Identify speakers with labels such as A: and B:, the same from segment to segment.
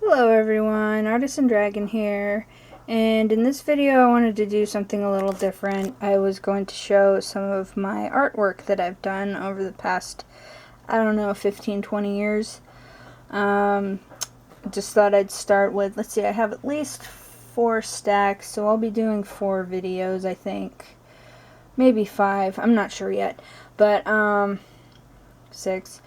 A: Hello everyone, Artisan Dragon here, and in this video I wanted to do something a little different. I was going to show some of my artwork that I've done over the past, I don't know, 15-20 years. Just thought I'd start with, let's see, I have at least 4 stacks, so I'll be doing 4 videos, I think. Maybe 5, I'm not sure yet, but 6.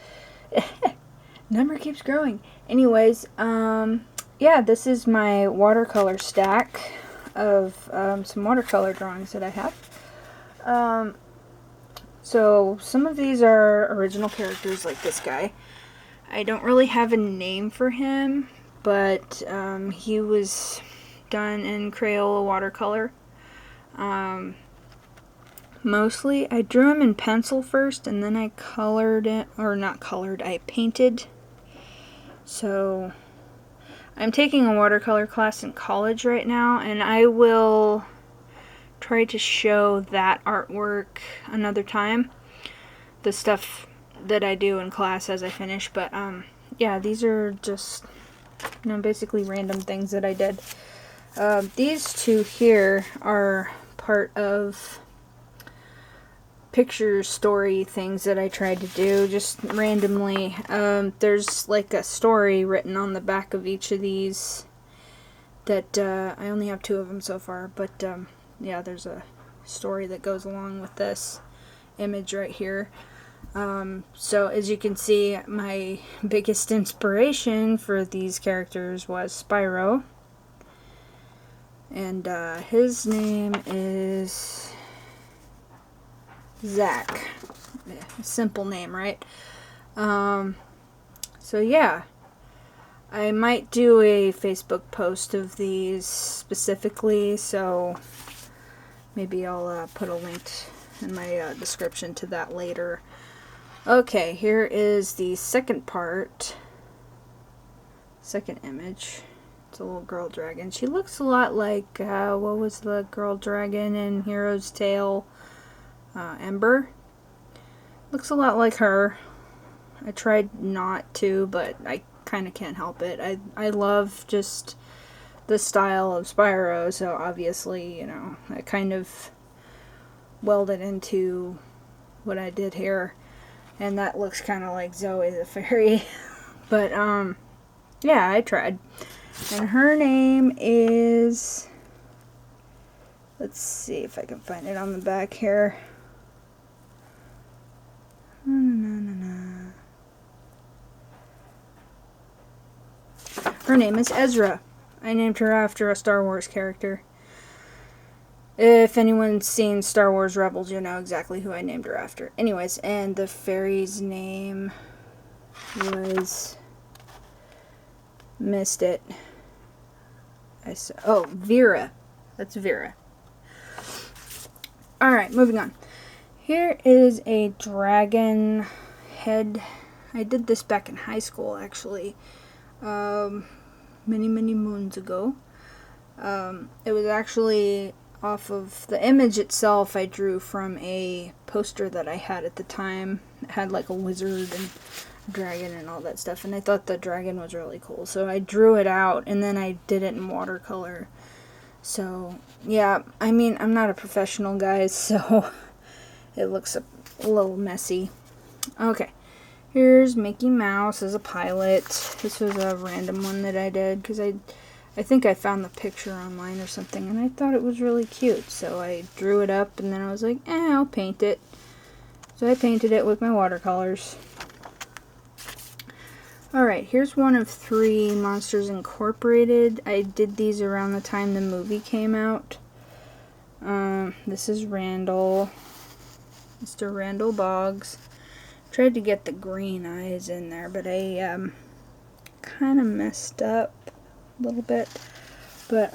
A: Number keeps growing. Anyways, yeah, this is my watercolor stack of some watercolor drawings that I have. So some of these are original characters, like this guy. I don't really have a name for him, but he was done in Crayola watercolor. Mostly, I drew him in pencil first, and then I colored it, or not colored, I painted. So, I'm taking a watercolor class in college right now, and I will try to show that artwork another time. The stuff that I do in class as I finish, but yeah, these are just, basically random things that I did. These two here are part of picture story things that I tried to do just randomly. There's like a story written on the back of each of these that I only have 2 of them so far, but yeah, there's a story that goes along with this image right here. So as you can see, my biggest inspiration for these characters was Spyro, and his name is Zach. Simple name, right? So yeah, I might do a Facebook post of these specifically, so maybe I'll put a link in my description to that later. Okay, here is the second part, second image. It's a little girl dragon. She looks a lot like, what was the girl dragon in Hero's Tale? Ember. Looks a lot like her. I tried not to, but I kind of can't help it. I love just the style of Spyro, so obviously, I kind of welded into what I did here. And that looks kind of like Zoe the fairy. But, yeah, I tried. And her name is, let's see if I can find it on the back here. Her name is Ezra. I named her after a Star Wars character. If anyone's seen Star Wars Rebels, you'll know exactly who I named her after. Anyways, and the fairy's name was... missed it. Oh, Vera. That's Vera. Alright, moving on. Here is a dragon head. I did this back in high school, actually. Many moons ago. It was actually off of the image itself I drew from a poster that I had at the time. It had like a wizard and a dragon and all that stuff, and I thought the dragon was really cool. So I drew it out, and then I did it in watercolor. So, yeah, I mean, I'm not a professional, guys, so it looks a little messy. Okay, here's Mickey Mouse as a pilot. This was a random one that I did because I think I found the picture online or something, and I thought it was really cute. So I drew it up, and then I was like, I'll paint it. So I painted it with my watercolors. Alright, here's one of 3 Monsters Incorporated. I did these around the time the movie came out. This is Randall. Mr. Randall Boggs. Tried to get the green eyes in there, but I kind of messed up a little bit. But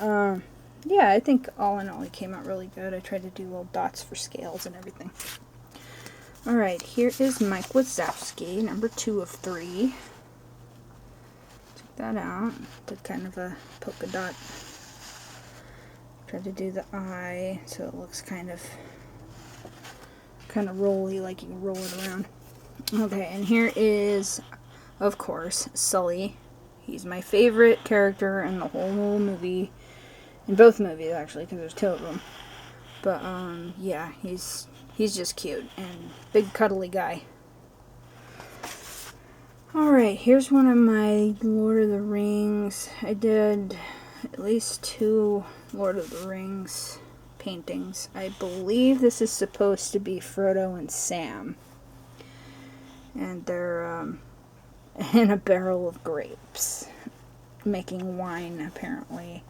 A: yeah, I think all in all it came out really good. I tried to do little dots for scales and everything. Alright, here is Mike Wazowski, number 2 of 3. Check that out. Did kind of a polka dot. Tried to do the eye so it looks kind of rolly, like you can roll it around. Okay, and here is, of course, Sulley. He's my favorite character in the whole movie. In both movies, actually, because there's two of them. But, yeah, he's just cute and big cuddly guy. Alright, here's one of my Lord of the Rings. I did at least 2 Lord of the Rings paintings. I believe this is supposed to be Frodo and Sam. And they're in a barrel of grapes, making wine, apparently.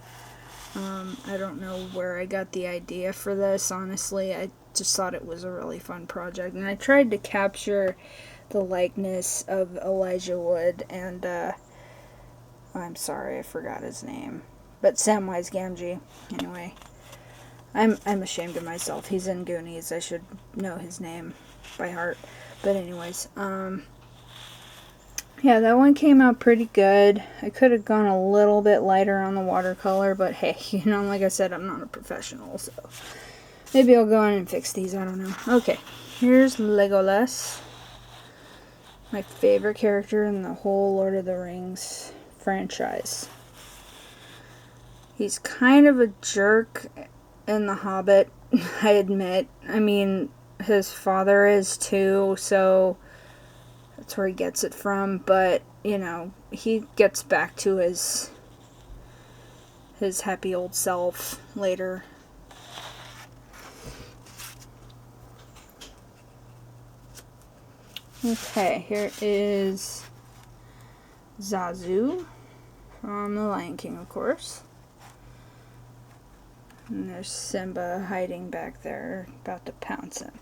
A: I don't know where I got the idea for this, honestly. I just thought it was a really fun project. And I tried to capture the likeness of Elijah Wood and, I'm sorry, I forgot his name. But Samwise Gamgee, anyway. I'm ashamed of myself. He's in Goonies. I should know his name by heart. But anyways, yeah, that one came out pretty good. I could have gone a little bit lighter on the watercolor, but hey, you know, like I said, I'm not a professional, so maybe I'll go in and fix these. I don't know. Okay, here's Legolas. My favorite character in the whole Lord of the Rings franchise. He's kind of a jerk in The Hobbit, I admit. I mean, his father is too, so that's where he gets it from. But, you know, he gets back to his happy old self later. Okay, here is Zazu from The Lion King, of course. And there's Simba hiding back there, about to pounce him.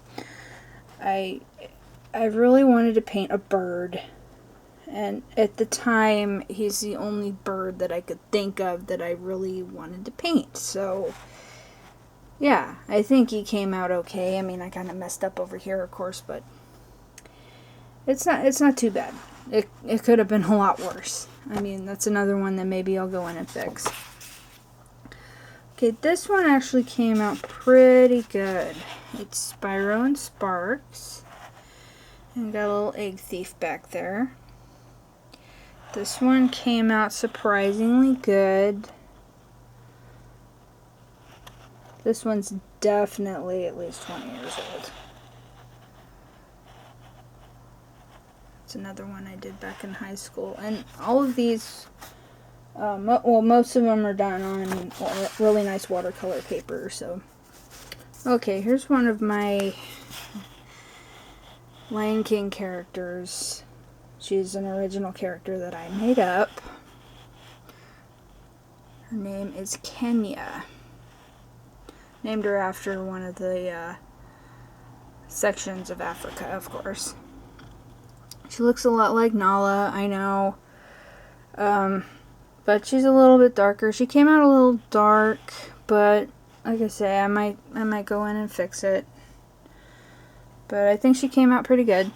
A: I really wanted to paint a bird, and at the time, he's the only bird that I could think of that I really wanted to paint. So, yeah, I think he came out okay. I mean, I kind of messed up over here, of course, but it's not too bad. It could have been a lot worse. I mean, that's another one that maybe I'll go in and fix. Okay, this one actually came out pretty good. It's Spyro and Sparks. And got a little egg thief back there. This one came out surprisingly good. This one's definitely at least 20 years old. It's another one I did back in high school. And all of these, most of them are done on really nice watercolor paper. So, okay, here's one of my Lion King characters. She's an original character that I made up. Her name is Kenya. Named her after one of the sections of Africa, of course. She looks a lot like Nala, I know. But she's a little bit darker. She came out a little dark, but like I say, I might go in and fix it. But I think she came out pretty good.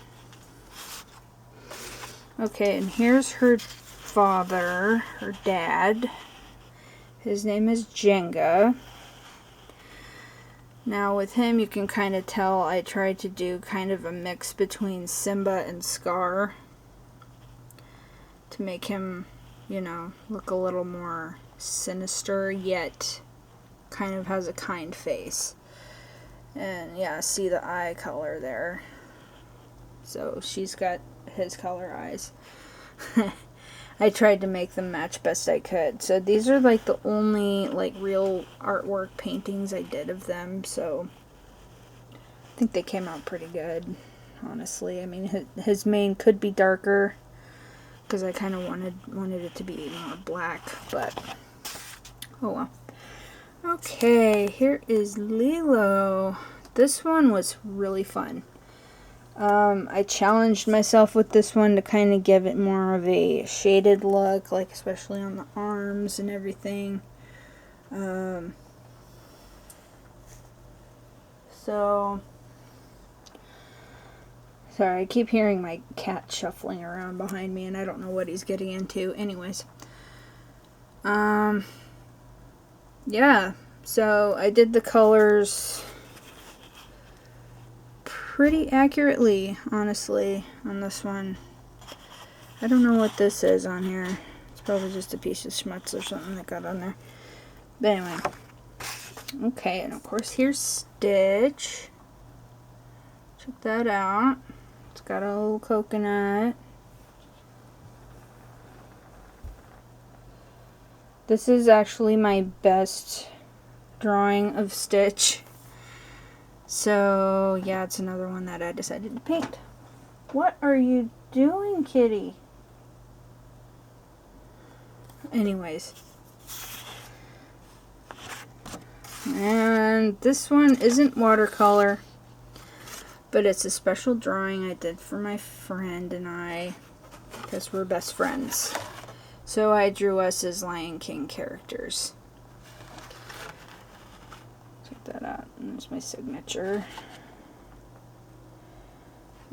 A: Okay, and here's her father, her dad. His name is Ginga. Now with him, you can kind of tell I tried to do kind of a mix between Simba and Scar to make him, you know, look a little more sinister, yet kind of has a kind face. And yeah, see the eye color there. So she's got his color eyes. I tried to make them match best I could. So these are like the only like real artwork paintings I did of them. So I think they came out pretty good, honestly. I mean, his mane could be darker because I kind of wanted it to be more black, but oh well. Okay, here is Lilo. This one was really fun. I challenged myself with this one to kind of give it more of a shaded look, like especially on the arms and everything. So, sorry, I keep hearing my cat shuffling around behind me, and I don't know what he's getting into. Anyways, yeah, so I did the colors pretty accurately, honestly, on this one. I don't know what this is on here. It's Probably just a piece of schmutz or something that got on there. But anyway. Okay, and of course here's Stitch. Check that out. It's got a little coconut. This is actually my best drawing of Stitch. So, yeah, it's another one that I decided to paint. What are you doing, kitty? Anyways. And this one isn't watercolor, but it's a special drawing I did for my friend and I, because we're best friends. So I drew us as Lion King characters. Check that out. And there's my signature.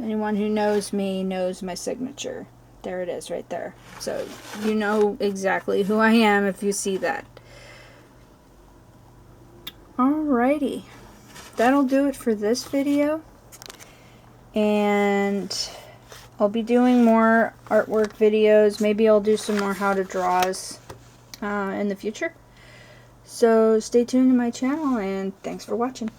A: Anyone who knows me knows my signature. There it is right there. So you know exactly who I am if you see that. Alrighty. That'll do it for this video. And I'll be doing more artwork videos. Maybe I'll do some more how to draws in the future. So stay tuned to my channel and thanks for watching.